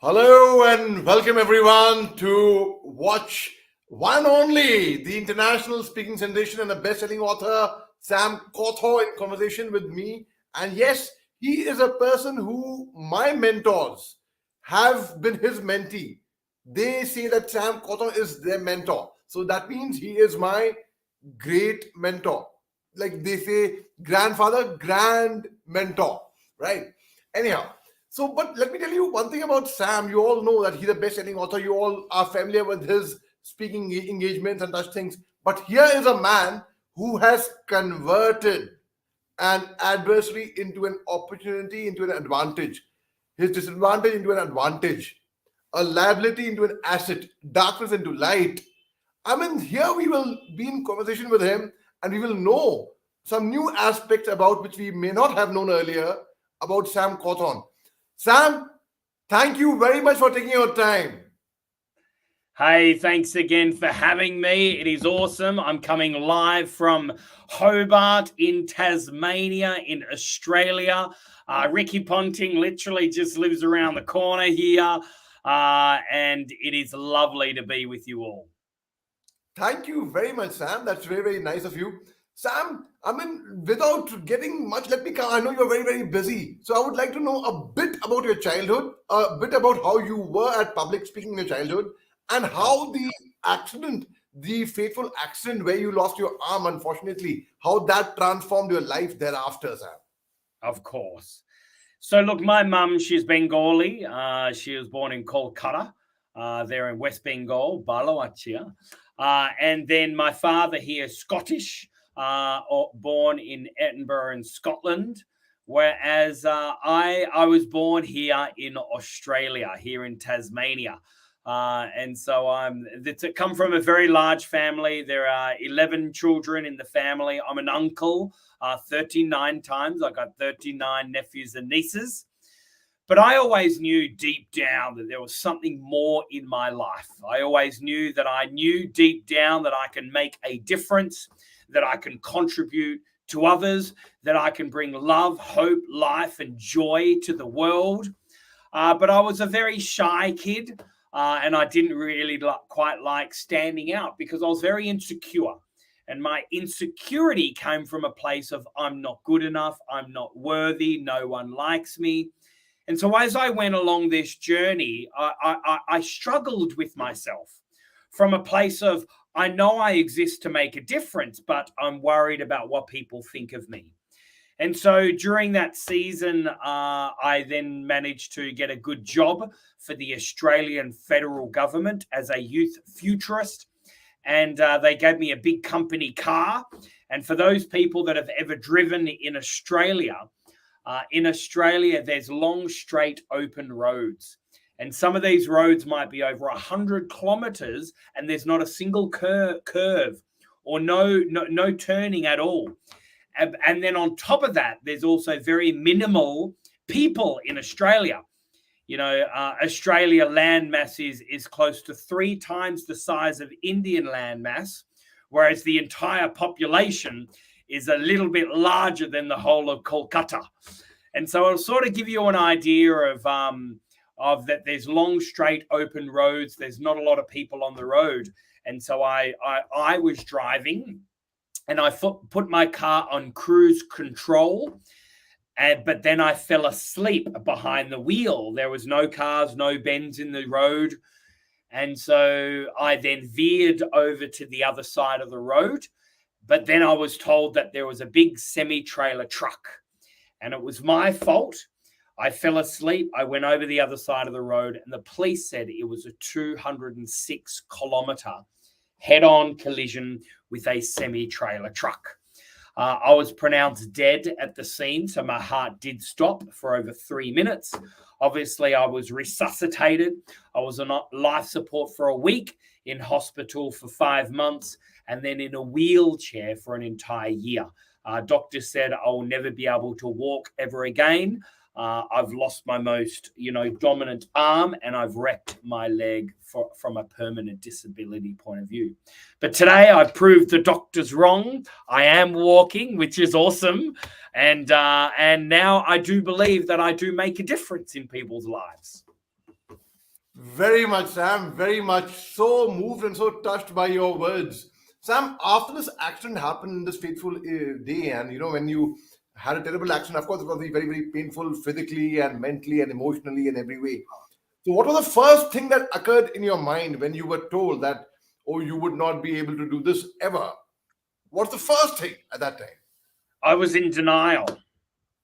Hello and welcome everyone to watch one only, the international speaking sensation and the best-selling author Sam Cawthorn in conversation with me. And yes, he is a person who my mentors have been his mentee. They say that Sam Cawthorn is their mentor. So that means he is my great mentor. Like they say, grandfather, grand mentor, right? Anyhow, but let me tell you one thing about Sam. You all know that he's a best-selling author. You all are familiar with his speaking engagements and such things. But here is a man who has converted an adversary into an opportunity, into an advantage, his disadvantage into an advantage, a liability into an asset, darkness into light. I mean, here we will be in conversation with him and we will know some new aspects about which we may not have known earlier about Sam Cawthorn. Sam, thank you very much for taking your time. Hey, thanks again for having me. It is awesome. I'm coming live from Hobart in Tasmania in Australia. Ricky Ponting literally just lives around the corner here. And it is lovely to be with you all. Thank you very much, Sam. That's very, very nice of you. Sam, I mean, without getting much, let me come. I know you're very, very busy. So I would like to know a bit about your childhood, a bit about how you were at public speaking in your childhood, and how the fateful accident where you lost your arm, unfortunately, how that transformed your life thereafter, Sam. Of course. So look, my mum, she's Bengali. She was born in Kolkata, there in West Bengal, Balawachia. And then my father here, Scottish, born in Edinburgh in Scotland, whereas I was born here in Australia, here in Tasmania. And so I'm come from a very large family. There are 11 children in the family. I'm an uncle 39 times. I got 39 nephews and nieces. But I always knew deep down that there was something more in my life. I always knew deep down that I can make a difference, that I can contribute to others, that I can bring love, hope, life, and joy to the world. But I was a very shy kid, and I didn't really quite like standing out because I was very insecure. And my insecurity came from a place of I'm not good enough, I'm not worthy, no one likes me. And so as I went along this journey, I struggled with myself from a place of, I know I exist to make a difference, but I'm worried about what people think of me. And so during that season, I then managed to get a good job for the Australian federal government as a youth futurist. And they gave me a big company car. And for those people that have ever driven in Australia, there's long, straight, open roads. And some of these roads might be over 100 kilometers and there's not a single curve or no turning at all. And then on top of that, there's also very minimal people in Australia. You know, Australia land mass is close to 3 times the size of Indian land mass, whereas the entire population is a little bit larger than the whole of Kolkata. And so it'll sort of give you an idea of that there's long, straight, open roads. There's not a lot of people on the road. And so I was driving and I put my car on cruise control. But then I fell asleep behind the wheel. There was no cars, no bends in the road. And so I then veered over to the other side of the road. But then I was told that there was a big semi-trailer truck. And it was my fault. I fell asleep. I went over the other side of the road. And the police said it was a 206-kilometer head-on collision with a semi-trailer truck. I was pronounced dead at the scene, so my heart did stop for over 3 minutes. Obviously, I was resuscitated. I was on life support for a week, in hospital for 5 months, and then in a wheelchair for an entire year. Doctor said I will never be able to walk ever again. I've lost my most, dominant arm, and I've wrecked my leg from a permanent disability point of view. But today I proved the doctors wrong. I am walking, which is awesome. And now I do believe that I do make a difference in people's lives. Very much, Sam. Very much. So moved and so touched by your words. Sam, after this accident happened in this fateful day, and when you had a terrible accident, of course, it was very, very painful physically and mentally and emotionally in every way. So, what was the first thing that occurred in your mind when you were told that, oh, you would not be able to do this ever? What's the first thing at that time? I was in denial.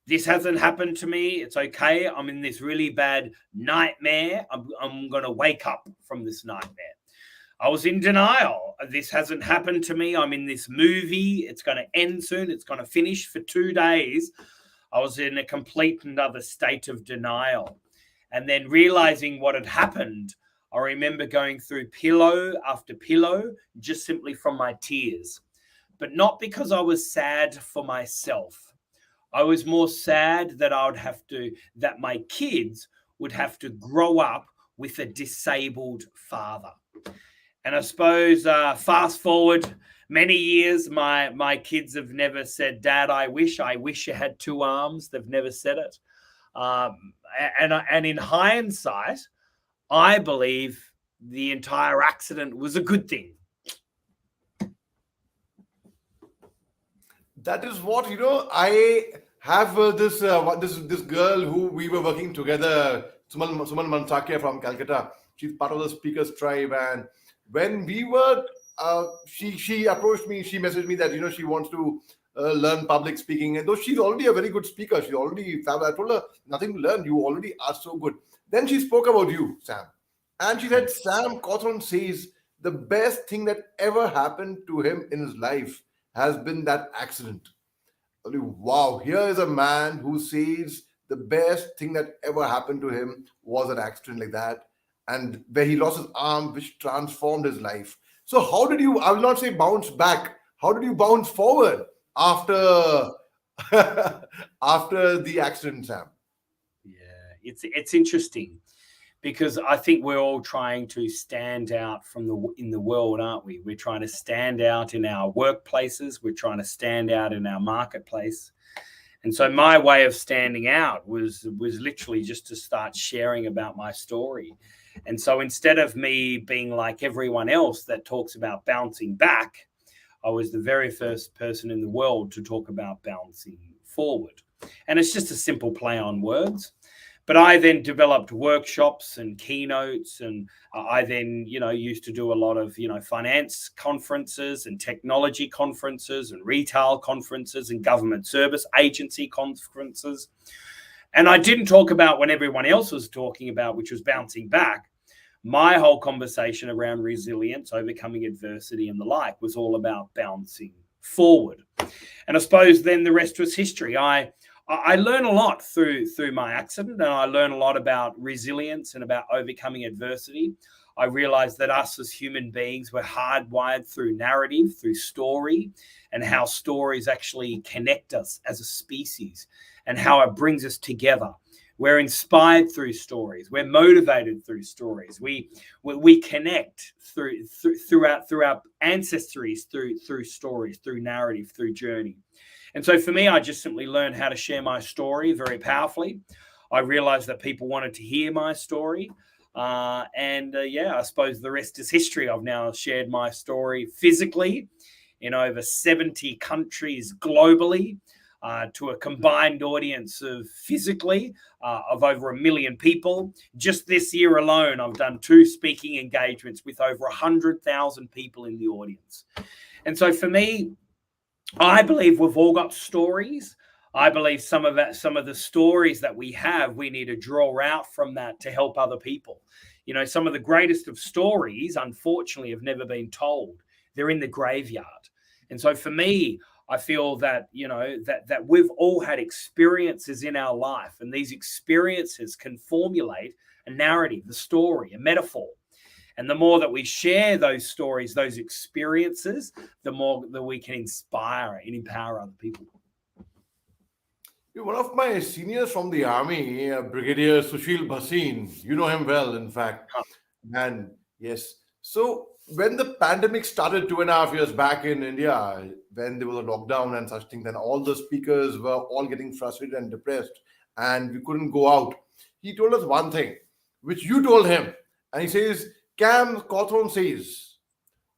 This hasn't happened to me. It's okay. I'm in this really bad nightmare. I'm going to wake up from this nightmare. I was in denial. This hasn't happened to me. I'm in this movie. It's going to end soon. It's going to finish. For 2 days, I was in a complete another state of denial. And then realizing what had happened, I remember going through pillow after pillow just simply from my tears. But not because I was sad for myself. I was more sad that that my kids would have to grow up with a disabled father. And I suppose fast forward many years, my kids have never said, "Dad, I wish you had 2 arms." They've never said it. And in hindsight, I believe the entire accident was a good thing. That is what I have this girl who we were working together, Suman Mansakia from Calcutta. She's part of the speakers tribe, and when we were, she approached me. She messaged me that she wants to learn public speaking, and though she's already a very good speaker, she's already. I told her nothing to learn. You already are so good. Then she spoke about you, Sam, and she said Sam Cawthorn says the best thing that ever happened to him in his life has been that accident. Wow, here is a man who says the best thing that ever happened to him was an accident like that, and where he lost his arm, which transformed his life. So, how did you, I will not say bounce back, how did you bounce forward after after the accident, Sam? Yeah, it's interesting because I think we're all trying to stand out in the world, aren't we? We're trying to stand out in our workplaces. We're trying to stand out in our marketplace. And so my way of standing out was literally just to start sharing about my story. And so instead of me being like everyone else that talks about bouncing back, I was the very first person in the world to talk about bouncing forward. And it's just a simple play on words. But I then developed workshops and keynotes, and I then, used to do a lot of, finance conferences and technology conferences and retail conferences and government service agency conferences. And I didn't talk about what everyone else was talking about, which was bouncing back. My whole conversation around resilience, overcoming adversity and the like was all about bouncing forward. And I suppose then the rest was history. I learned a lot through my accident, and I learned a lot about resilience and about overcoming adversity. I realized that us as human beings were hardwired through narrative, through story, and how stories actually connect us as a species and how it brings us together. We're inspired through stories. We're motivated through stories. We connect through our ancestries through stories, through narrative, through journey. And so for me, I just simply learned how to share my story very powerfully. I realized that people wanted to hear my story. I suppose the rest is history. I've now shared my story physically in over 70 countries globally to a combined audience of physically of over 1 million people. Just this year alone, I've done 2 speaking engagements with over 100,000 people in the audience. And so for me, I believe we've all got stories. I believe some of the stories that we have, we need to draw out from that to help other people. Some of the greatest of stories, unfortunately, have never been told. They're in the graveyard. And so for me, I feel that, that we've all had experiences in our life, and these experiences can formulate a narrative, a story, a metaphor. And the more that we share those stories, those experiences, the more that we can inspire and empower other people. One of my seniors from the army, Brigadier Sushil Bhasin, you know him well, in fact. And yes, so when the pandemic started 2.5 years back in India, when there was a lockdown and such things, then all the speakers were all getting frustrated and depressed, and we couldn't go out. He told us one thing, which you told him, And he says, Sam Cawthorn says,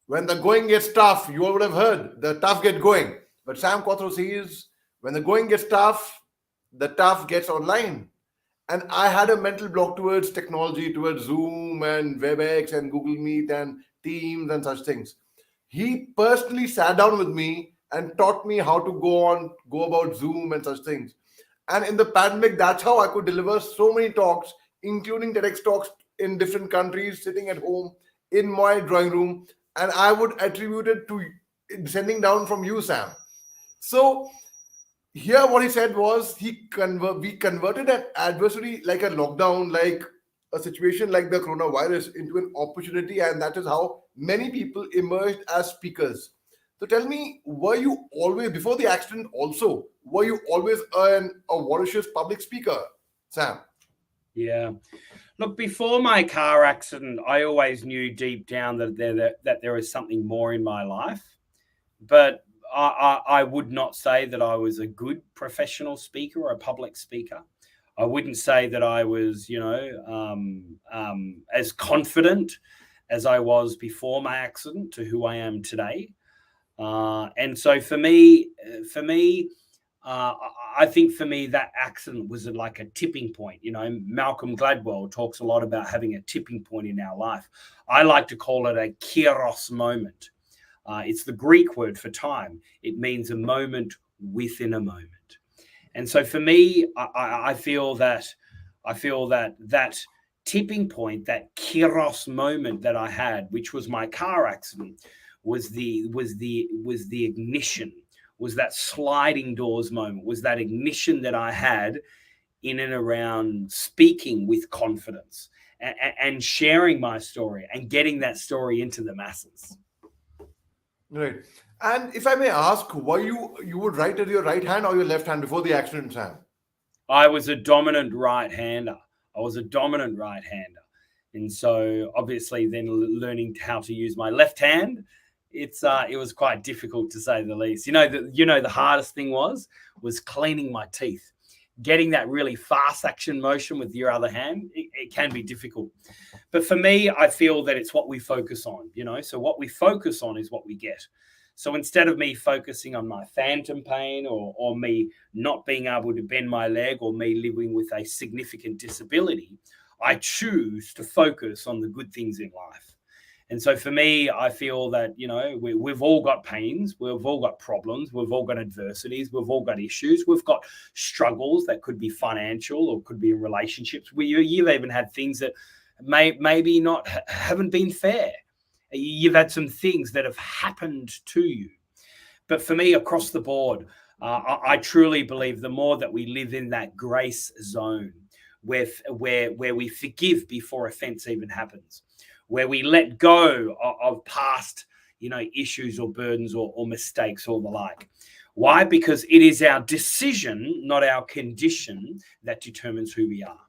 when the going gets tough, you all would have heard the tough get going. But Sam Cawthorn says, when the going gets tough, the tough gets online. And I had a mental block towards technology, towards Zoom and WebEx and Google Meet and Teams and such things. He personally sat down with me and taught me how to go about Zoom and such things. And in the pandemic, that's how I could deliver so many talks, including TEDx talks in different countries, sitting at home in my drawing room. And I would attribute it to sending down from you, Sam. So here what he said was we converted an adversary like a lockdown, like a situation like the coronavirus, into an opportunity, and that is how many people emerged as speakers. So tell me, were you always, before the accident also, were you always a voracious public speaker, Sam? Yeah. Look, before my car accident, I always knew deep down that there was something more in my life. But I would not say that I was a good professional speaker or a public speaker. I wouldn't say that I was, as confident as I was before my accident to who I am today. And so for me, I think for me, that accident was like a tipping point. Malcolm Gladwell talks a lot about having a tipping point in our life. I like to call it a kairos moment. It's the Greek word for time. It means a moment within a moment. And so for me, I feel that that tipping point, that kairos moment that I had, which was my car accident, was the ignition, was that sliding doors moment, was that ignition that I had in and around speaking with confidence and sharing my story and getting that story into the masses. Right. And if I may ask, were you would write with your right hand or your left hand before the accident, Sam? I was a dominant right-hander. And so obviously then learning how to use my left hand, it was quite difficult to say the least. The hardest thing was cleaning my teeth. Getting that really fast action motion with your other hand, it can be difficult. But for me, I feel that it's what we focus on, so what we focus on is what we get. So instead of me focusing on my phantom pain or me not being able to bend my leg or me living with a significant disability, I choose to focus on the good things in life. And so for me, I feel that, we've all got pains, we've all got problems, we've all got adversities, we've all got issues, we've got struggles that could be financial or could be in relationships. You've even had things that maybe haven't been fair. You've had some things that have happened to you. But for me, across the board, I truly believe the more that we live in that grace zone where we forgive before offense even happens, where we let go of past, issues or burdens or mistakes or the like. Why? Because it is our decision, not our condition, that determines who we are.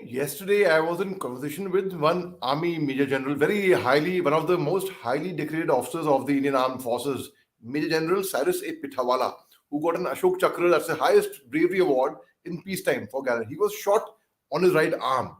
Yesterday, I was in conversation with one Army Major General, one of the most highly decorated officers of the Indian Armed Forces, Major General Cyrus A. Pithawala, who got an Ashok Chakra, that's the highest bravery award in peacetime for Ghana. He was shot on his right arm.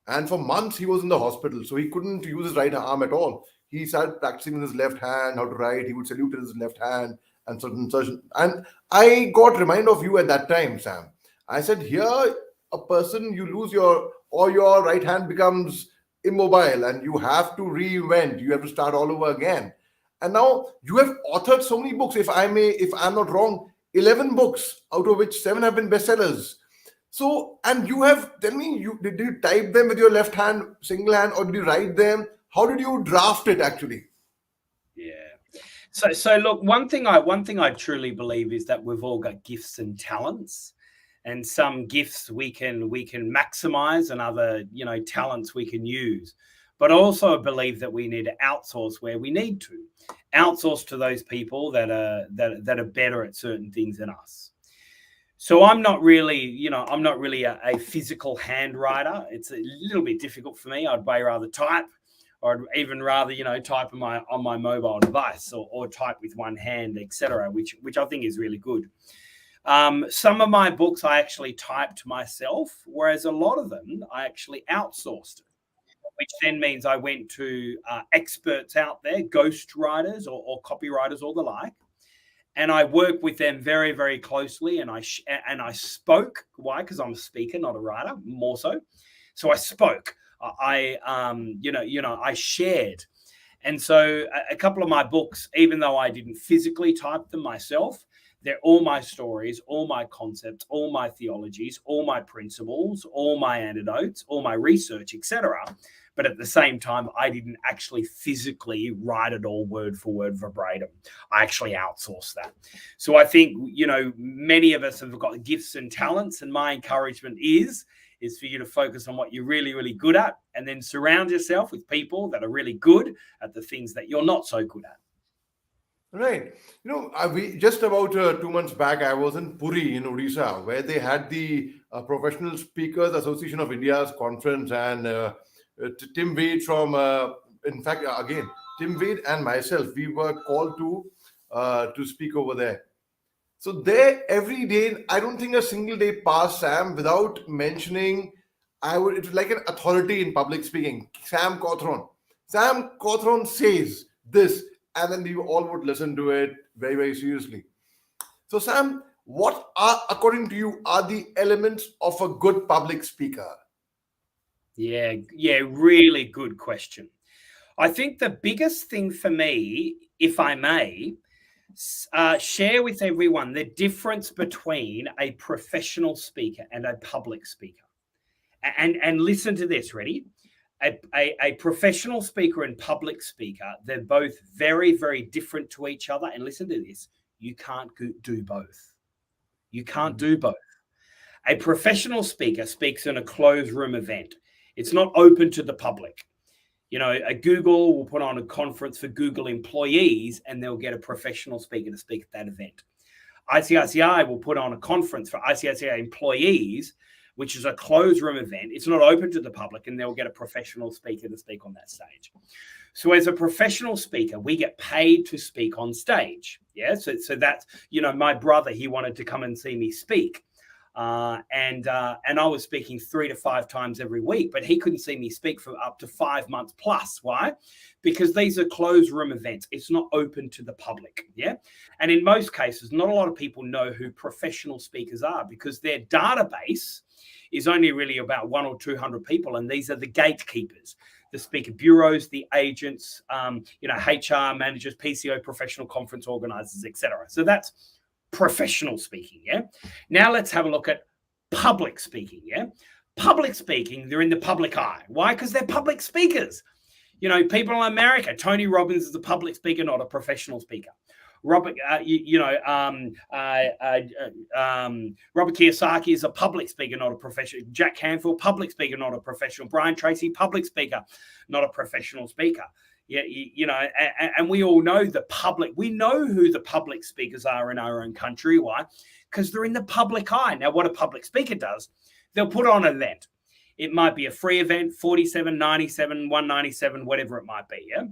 And for months, he was in the hospital, so he couldn't use his right arm at all. He started practicing with his left hand, how to write. He would salute with his left hand and such. And I got reminded of you at that time, Sam. I said, here, a person, you lose your right hand becomes immobile and you have to reinvent. You have to start all over again. And now you have authored so many books, if I'm not wrong, 11 books, out of which 7 have been bestsellers. So, and tell me, did you type them with your left hand, single hand, or did you write them? How did you draft it actually? Yeah. So look, one thing I truly believe is that we've all got gifts and talents, and some gifts we can maximize, and other, talents we can use. But also I believe that we need to outsource where we need to. Outsource to those people that are better at certain things than us. So I'm not really a physical handwriter. It's a little bit difficult for me. I'd way rather type, or I'd even rather, type on my mobile device or type with one hand, etc., which I think is really good. Some of my books I actually typed myself, whereas a lot of them I actually outsourced, which then means I went to experts out there, ghostwriters or copywriters or the like, and I worked with them very, very closely. And I spoke. Why? Because I'm a speaker, not a writer, more so. So I spoke. I shared. And so a couple of my books, even though I didn't physically type them myself, they're all my stories, all my concepts, all my theologies, all my principles, all my antidotes, all my research, etc. But at the same time, I didn't actually physically write it all word for word verbatim. I actually outsourced that. So I think, many of us have got gifts and talents, and my encouragement is for you to focus on what you're really, really good at, and then surround yourself with people that are really good at the things that you're not so good at. Right. We just about 2 months back, I was in Puri in Odisha, where they had the Professional Speakers Association of India's conference, and Tim Wade from, in fact, again, Tim Wade and myself, we were called to speak over there. So there, every day, I don't think a single day passed, Sam, without mentioning, it was like an authority in public speaking, Sam Cawthorn. Sam Cawthorn says this, and then we all would listen to it very, very seriously. So, Sam, what are, according to you, are the elements of a good public speaker? Yeah, really good question. I think the biggest thing for me, if I may, share with everyone the difference between a professional speaker and a public speaker. And listen to this, ready? A professional speaker and public speaker, they're both very, very different to each other. And listen to this, you can't do both. You can't do both. A professional speaker speaks in a closed room event. It's not open to the public. A Google will put on a conference for Google employees, and they'll get a professional speaker to speak at that event. ICICI will put on a conference for ICICI employees, which is a closed room event. It's not open to the public, and they'll get a professional speaker to speak on that stage. So as a professional speaker, we get paid to speak on stage. Yeah. So that's, my brother, he wanted to come and see me speak. And I was speaking 3 to 5 times every week, but he couldn't see me speak for up to 5 months plus. Why? Because these are closed room events. It's not open to the public. Yeah. And in most cases, not a lot of people know who professional speakers are, because their database is only really about 100 or 200 people. And these are the gatekeepers, the speaker bureaus, the agents, HR managers, PCO, professional conference organizers, etc. So that's professional speaking. Yeah. Now let's have a look at public speaking. Yeah. Public speaking, they're in the public eye. Why? Because they're public speakers. People in America, Tony Robbins is a public speaker, not a professional speaker. Robert Kiyosaki is a public speaker, not a professional. Jack Canfield, public speaker, not a professional. Brian Tracy, public speaker, not a professional speaker. Yeah, and we all know the public. We know who the public speakers are in our own country. Why? Because they're in the public eye. Now, what a public speaker does, they'll put on an event. It might be a free event, 47, 97, 197, whatever it might be. Yeah.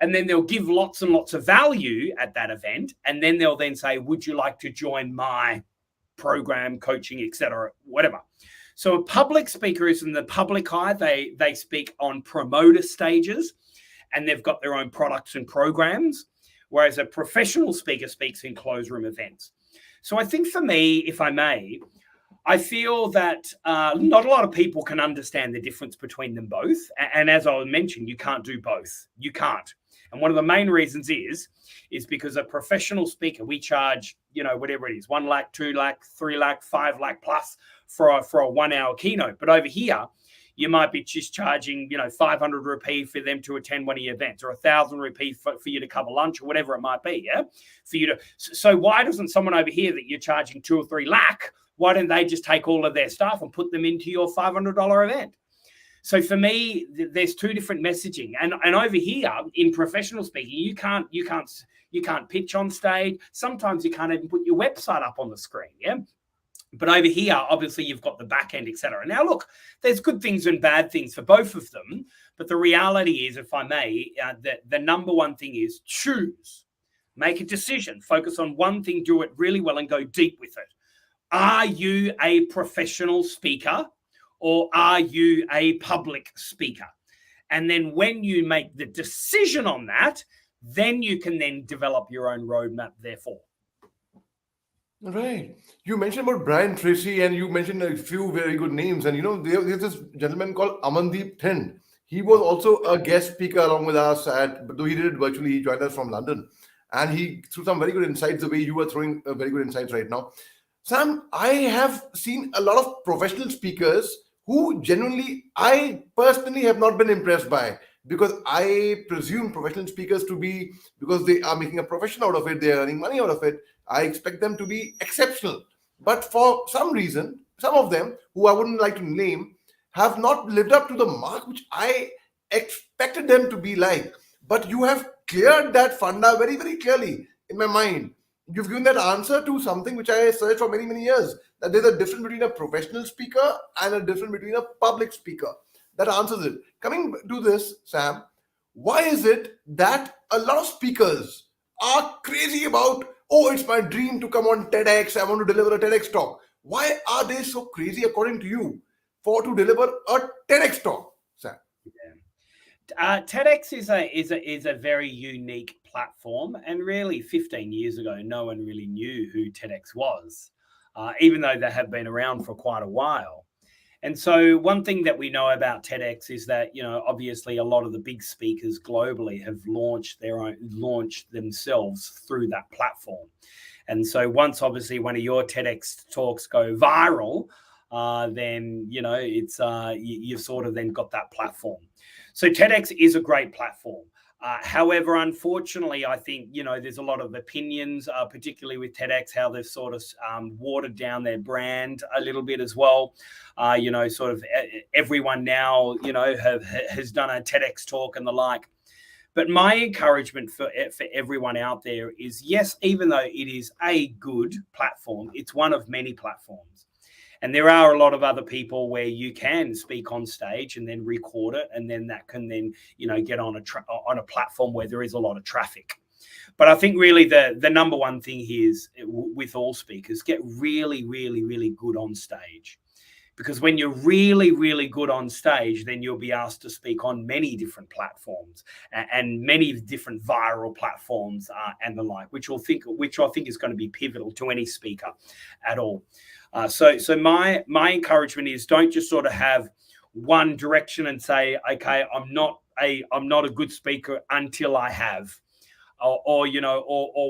And then they'll give lots and lots of value at that event. And then they'll then say, would you like to join my program, coaching, etc., whatever. So a public speaker is in the public eye. They speak on promoter stages, and they've got their own products and programs, whereas a professional speaker speaks in closed room events. So I think for me, if I may, I feel that not a lot of people can understand the difference between them both. And as I mentioned, you can't do both. You can't. And one of the main reasons is because a professional speaker, we charge, whatever it is, 1 lakh, 2 lakh, 3 lakh, 5 lakh plus for a 1 hour keynote. But over here, you might be just charging, 500 rupee for them to attend one of your events, or 1,000 rupee for you to cover lunch, or whatever it might be. Yeah. For you to. So why doesn't someone over here that you're charging 2 or 3 lakh, why don't they just take all of their stuff and put them into your $500 event? So for me, there's 2 different messaging. And over here in professional speaking, you can't pitch on stage. Sometimes you can't even put your website up on the screen. Yeah. But over here, obviously, you've got the back end, etc. Now, look, there's good things and bad things for both of them. But the reality is, if I may, the number one thing is choose. Make a decision. Focus on one thing, do it really well, and go deep with it. are you a professional speaker or are you a public speaker? And then when you make the decision on that, then you can then develop your own roadmap, therefore. Right. You mentioned about Brian Tracy and you mentioned a few very good names. And there's this gentleman called Amandeep Thind. He was also a guest speaker along with us, but though he did it virtually, he joined us from London. And he threw some very good insights the way you were throwing very good insights right now. Sam, I have seen a lot of professional speakers who genuinely, I personally have not been impressed by, because I presume professional speakers to be, because they are making a profession out of it, they're earning money out of it, I expect them to be exceptional. But for some reason, some of them, who I wouldn't like to name, have not lived up to the mark which I expected them to be like. But you have cleared that funda very, very clearly in my mind. You've given that answer to something which I searched for many, many years, that there's a difference between a professional speaker and a difference between a public speaker. That answers it. Coming to this, Sam, why is it that a lot of speakers are crazy about, oh, it's my dream to come on TEDx, I want to deliver a TEDx talk? Why are they so crazy, according to you, to deliver a TEDx talk, Sam? TEDx is a very unique platform, and really 15 years ago, no one really knew who TEDx was, even though they have been around for quite a while. And so one thing that we know about TEDx is that, obviously a lot of the big speakers globally have launched themselves through that platform. And so once obviously one of your TEDx talks go viral, then, it's you've sort of then got that platform. So TEDx is a great platform. However, unfortunately, I think, there's a lot of opinions, particularly with TEDx, how they've sort of watered down their brand a little bit as well. Sort of everyone now, has done a TEDx talk and the like. But my encouragement for everyone out there is, yes, even though it is a good platform, it's one of many platforms. And there are a lot of other people where you can speak on stage and then record it, and then that can then, get on a platform where there is a lot of traffic. But I think really the number one thing here is, with all speakers, get really, really, really good on stage. Because when you're really, really good on stage, then you'll be asked to speak on many different platforms and many different viral platforms and the like, which I think is going to be pivotal to any speaker at all. So my encouragement is, don't just sort of have one direction and say, okay, I'm not a good speaker until I have, or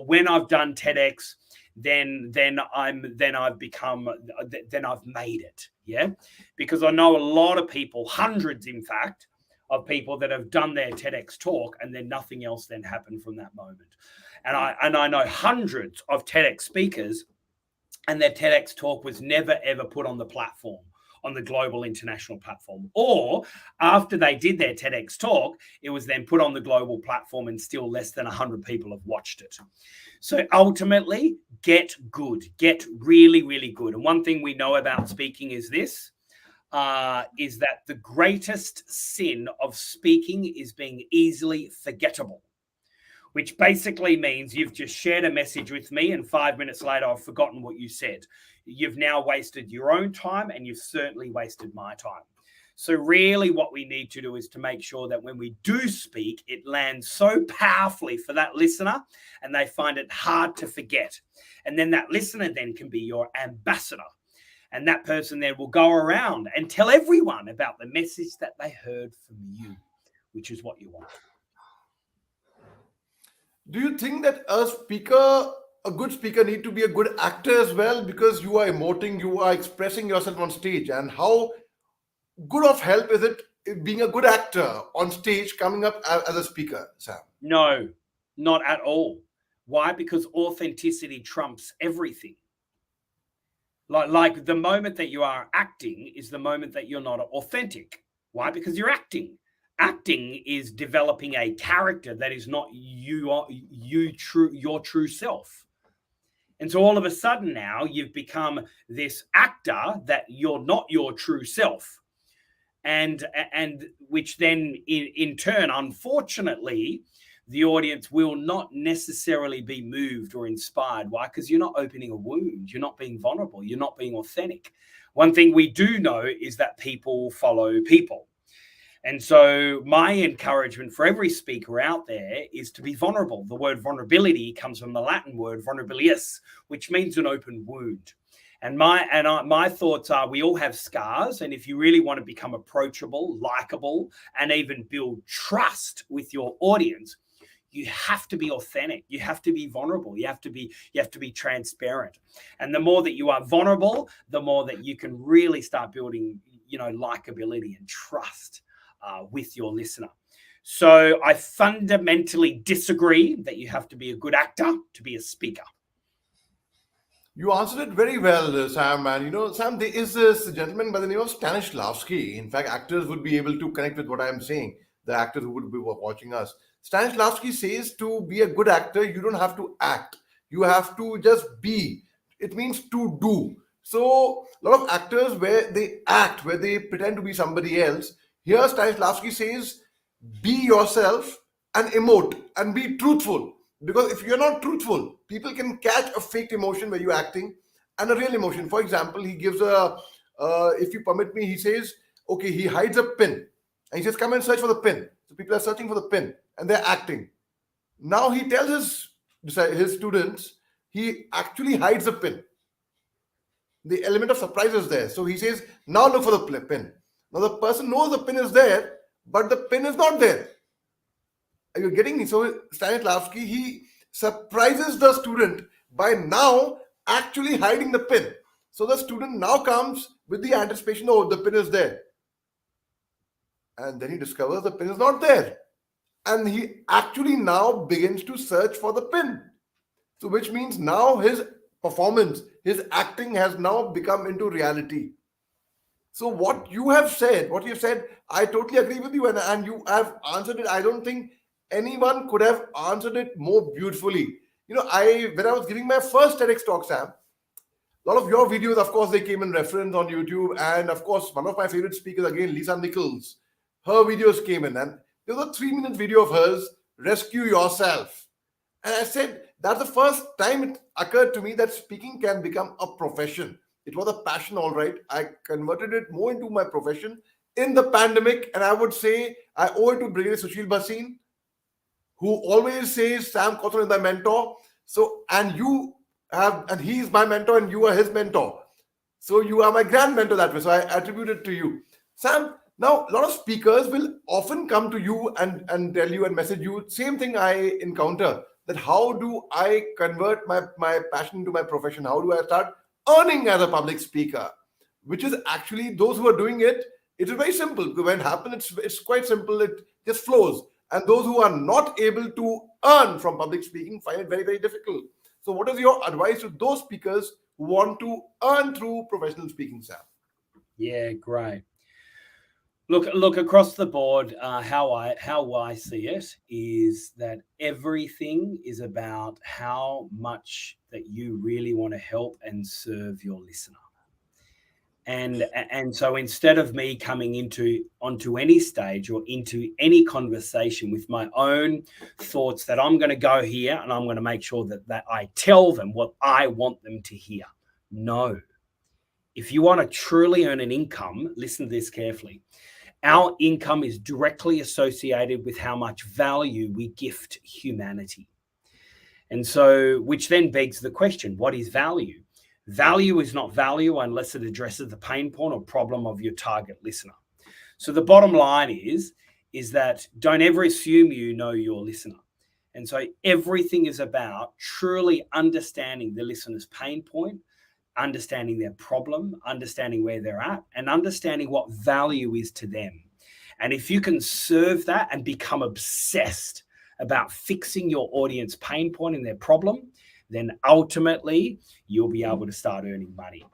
when I've done TEDx, then I've made it. Yeah, because I know a lot of people, hundreds in fact, of people that have done their TEDx talk and then nothing else then happened from that moment. And I know hundreds of TEDx speakers, and their TEDx talk was never, ever put on the platform, on the global international platform. Or after they did their TEDx talk, it was then put on the global platform and still less than 100 people have watched it. So ultimately, get good, get really, really good. And one thing we know about speaking is this, is that the greatest sin of speaking is being easily forgettable. Which basically means you've just shared a message with me and 5 minutes later, I've forgotten what you said. You've now wasted your own time and you've certainly wasted my time. So really what we need to do is to make sure that when we do speak, it lands so powerfully for that listener and they find it hard to forget. And then that listener then can be your ambassador. And that person then will go around and tell everyone about the message that they heard from you, which is what you want. Do you think that a good speaker need to be a good actor as well? Because you are emoting, you are expressing yourself on stage. And how good of help is it being a good actor on stage coming up as a speaker, Sam? No, not at all. Why? Because authenticity trumps everything. Like the moment that you are acting is the moment that you're not authentic. Why? Because you're acting. Acting is developing a character that is not your true self. And so all of a sudden now you've become this actor that you're not your true self. And which then in turn, unfortunately, the audience will not necessarily be moved or inspired. Why? Because you're not opening a wound. You're not being vulnerable. You're not being authentic. One thing we do know is that people follow people. And so my encouragement for every speaker out there is to be vulnerable. The word vulnerability comes from the Latin word vulnerabilis, which means an open wound. And my thoughts are we all have scars. And if you really want to become approachable, likable, and even build trust with your audience, you have to be authentic. You have to be vulnerable. You have to be transparent. And the more that you are vulnerable, the more that you can really start building, likability and trust with your listener. So I fundamentally disagree that you have to be a good actor to be a speaker. You answered it very well, Sam. And Sam, there is this gentleman by the name of Stanislavski. In fact, actors would be able to connect with what I'm saying. The actors who would be watching us. Stanislavski says to be a good actor, you don't have to act. You have to just be. It means to do. So a lot of actors where they act, where they pretend to be somebody else. Here, Stanislavski says, be yourself and emote and be truthful. Because if you're not truthful, people can catch a fake emotion where you're acting and a real emotion. For example, he gives if you permit me, he says, okay, he hides a pin. And he says, come and search for the pin. So people are searching for the pin and they're acting. Now he tells his students, he actually hides the pin. The element of surprise is there. So he says, now look for the pin. Now the person knows the pin is there, but the pin is not there. Are you getting me? So Stanislavski, he surprises the student by now actually hiding the pin. So the student now comes with the anticipation, oh, the pin is there. And then he discovers the pin is not there. And he actually now begins to search for the pin. So which means now his performance, his acting has now become into reality. So what you have said, I totally agree with you, and you have answered it. I don't think anyone could have answered it more beautifully. When I was giving my first TEDx talk, Sam, a lot of your videos, of course, they came in reference on YouTube, and of course, one of my favorite speakers again, Lisa Nichols, her videos came in, and there was a 3-minute video of hers, Rescue Yourself. And I said, that's the first time it occurred to me that speaking can become a profession. It was a passion, all right. I converted it more into my profession in the pandemic, and I would say I owe it to Brigadier Sushil Bhasin, who always says Sam Cawthorn is my mentor. So, and he's my mentor, and you are his mentor. So you are my grand mentor that way. So I attribute it to you, Sam. Now, a lot of speakers will often come to you and tell you and message you. Same thing I encounter, that how do I convert my passion into my profession? How do I start earning as a public speaker? Which is actually, those who are doing it, it is very simple. When it happens, it's quite simple. It just flows. And those who are not able to earn from public speaking find it very, very difficult. So what is your advice to those speakers who want to earn through professional speaking, Sam? Yeah, great. Look across the board. How I see it is that everything is about how much that you really want to help and serve your listener. And so instead of me coming onto any stage or into any conversation with my own thoughts that I'm going to go here and I'm going to make sure that I tell them what I want them to hear. No. If you want to truly earn an income, listen to this carefully. Our income is directly associated with how much value we gift humanity. And so, which then begs the question, what is value? Value is not value unless it addresses the pain point or problem of your target listener. So the bottom line is that don't ever assume you know your listener. And so everything is about truly understanding the listener's pain point, understanding their problem, understanding where they're at, and understanding what value is to them. And if you can serve that and become obsessed about fixing your audience pain point and their problem, then ultimately you'll be able to start earning money.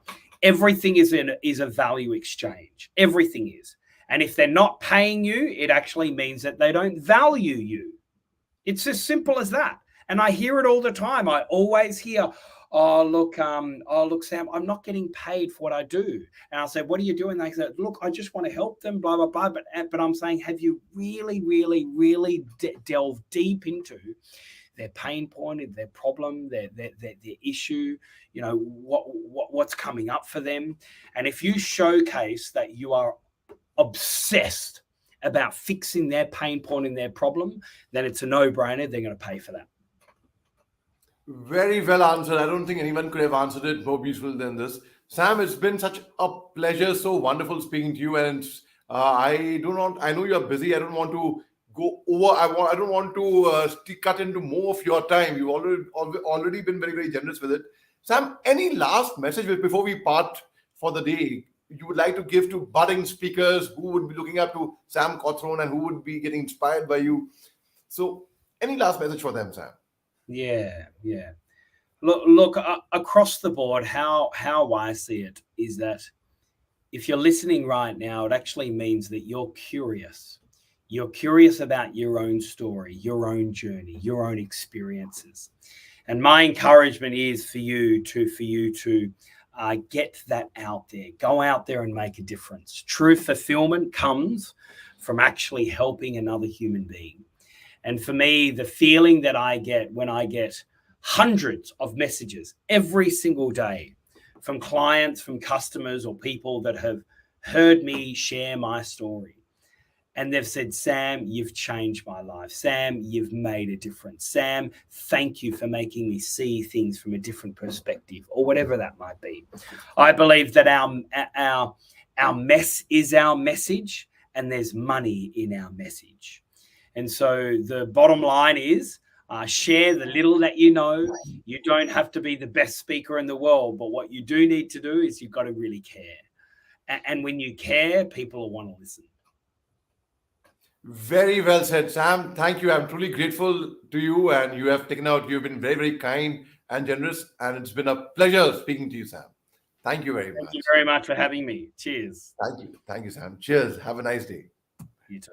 Everything is a value exchange. Everything is. And if they're not paying you, it actually means that they don't value you. It's as simple as that. And I hear it all the time. I always hear, oh look, Sam, I'm not getting paid for what I do. And I'll say, what are you doing? They said, look, I just want to help them, blah, blah, blah. But I'm saying, have you really delved deep into their pain point, their problem, their issue, you know, what's coming up for them? And if you showcase that you are obsessed about fixing their pain point and their problem, then it's a no-brainer. They're going to pay for that. Very well answered. I don't think anyone could have answered it more beautiful than this. Sam, it's been such a pleasure, so wonderful speaking to you. And I know you're busy. I don't want to go over. I don't want to cut into more of your time. You've already been very generous with it. Sam, any last message before we part for the day you would like to give to budding speakers who would be looking up to Sam Cawthorn and who would be getting inspired by you? So, any last message for them, Sam? Yeah. Look, across the board, how I see it is that if you're listening right now, it actually means that you're curious. You're curious about your own story, your own journey, your own experiences. And my encouragement is for you to get that out there. Go out there and make a difference. True fulfillment comes from actually helping another human being. And for me, the feeling that I get when I get hundreds of messages every single day from clients, from customers, or people that have heard me share my story, and they've said, Sam, you've changed my life. Sam, you've made a difference. Sam, thank you for making me see things from a different perspective, or whatever that might be. I believe that our mess is our message, and there's money in our message. And so the bottom line is share the little that you know. You don't have to be the best speaker in the world, but what you do need to do is you've got to really care. And when you care, people will want to listen. Very well said, Sam. Thank you. I'm truly grateful to you, and you've been very kind and generous, and it's been a pleasure speaking to you, Sam. Thank you very much. Thank you very much for having me. Cheers. Thank you, Sam. Cheers. Have a nice day. You too.